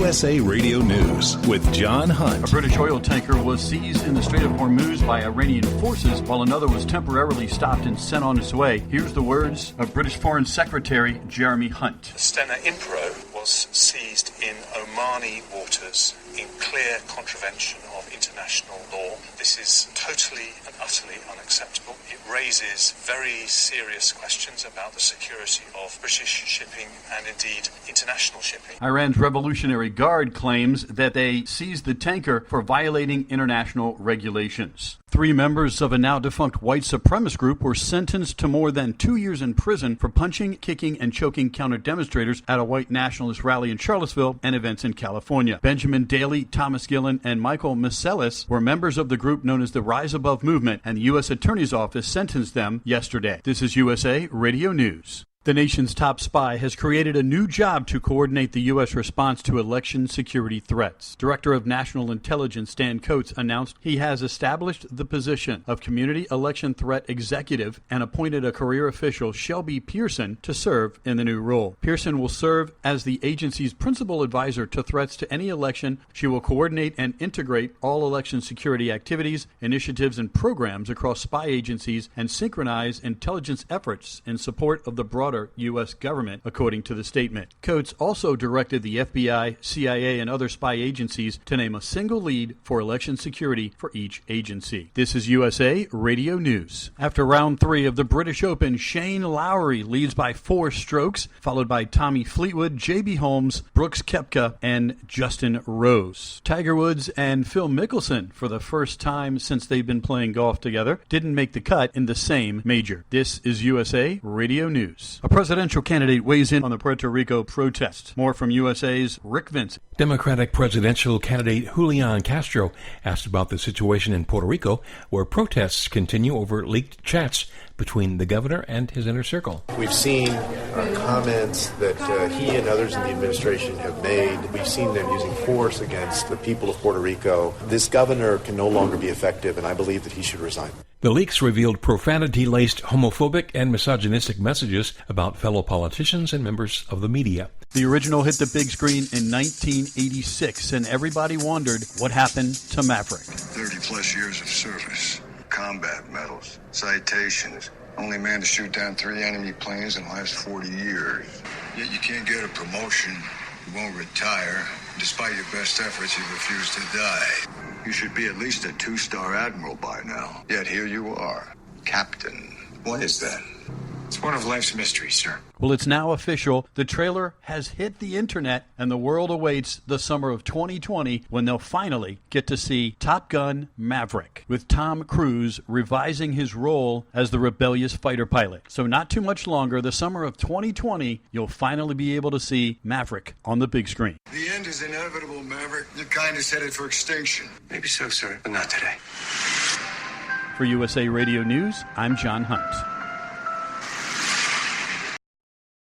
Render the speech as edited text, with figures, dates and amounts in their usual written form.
USA Radio News with John Hunt. A British oil tanker was seized in the Strait of Hormuz by Iranian forces, while another was temporarily stopped and sent on its way. Here's the words of British Foreign Secretary Jeremy Hunt. The Stena Impero was seized in Omani waters in clear contravention of international law. This is totally and utterly unacceptable. It raises very serious questions about the security of British shipping and indeed international shipping. Iran's Revolutionary Guard claims that they seized the tanker for violating international regulations. 3 members of a now-defunct white supremacist group were sentenced to more than 2 years in prison for punching, kicking, and choking counter-demonstrators at a white nationalist rally in Charlottesville and events in California. Benjamin Daly, Thomas Gillen, and Michael Miselis were members of the group known as the Rise Above Movement, and the U.S. Attorney's Office sentenced them yesterday. This is USA Radio News. The nation's top spy has created a new job to coordinate the U.S. response to election security threats. Director of National Intelligence Stan Coates announced he has established the position of Community Election Threat Executive and appointed a career official, Shelby Pearson, to serve in the new role. Pearson will serve as the agency's principal advisor to threats to any election. She will coordinate and integrate all election security activities, initiatives, and programs across spy agencies and synchronize intelligence efforts in support of the broader U.S. government, according to the statement. Coates also directed the FBI, CIA, and other spy agencies to name a single lead for election security for each agency. This is USA Radio News. After round 3 of the British Open, Shane Lowry leads by 4 strokes, followed by Tommy Fleetwood, J.B. Holmes, Brooks Koepka, and Justin Rose. Tiger Woods and Phil Mickelson, for the first time since they've been playing golf together, didn't make the cut in the same major. This is USA Radio News. A presidential candidate weighs in on the Puerto Rico protests. More from USA's Rick Vincent. Democratic presidential candidate Julian Castro asked about the situation in Puerto Rico, where protests continue over leaked chats between the governor and his inner circle. We've seen comments that he and others in the administration have made. We've seen them using force against the people of Puerto Rico. This governor can no longer be effective, and I believe that he should resign. The leaks revealed profanity-laced homophobic and misogynistic messages about fellow politicians and members of the media. The original hit the big screen in 1986, and everybody wondered what happened to Maverick. 30-plus years of service, combat medals, citations, only man to shoot down 3 enemy planes in the last 40 years. Yet you can't get a promotion, you won't retire. Despite your best efforts, you refuse to die. You should be at least a 2-star admiral by now. Yet here you are, captain. What is that? It's one of life's mysteries, sir. Well, it's now official. The trailer has hit the internet, and the world awaits the summer of 2020 when they'll finally get to see Top Gun Maverick, with Tom Cruise revising his role as the rebellious fighter pilot. So not too much longer, the summer of 2020, you'll finally be able to see Maverick on the big screen. The end is inevitable, Maverick. Your kind is headed for extinction. Maybe so, sir, but not today. For USA Radio News, I'm John Hunt.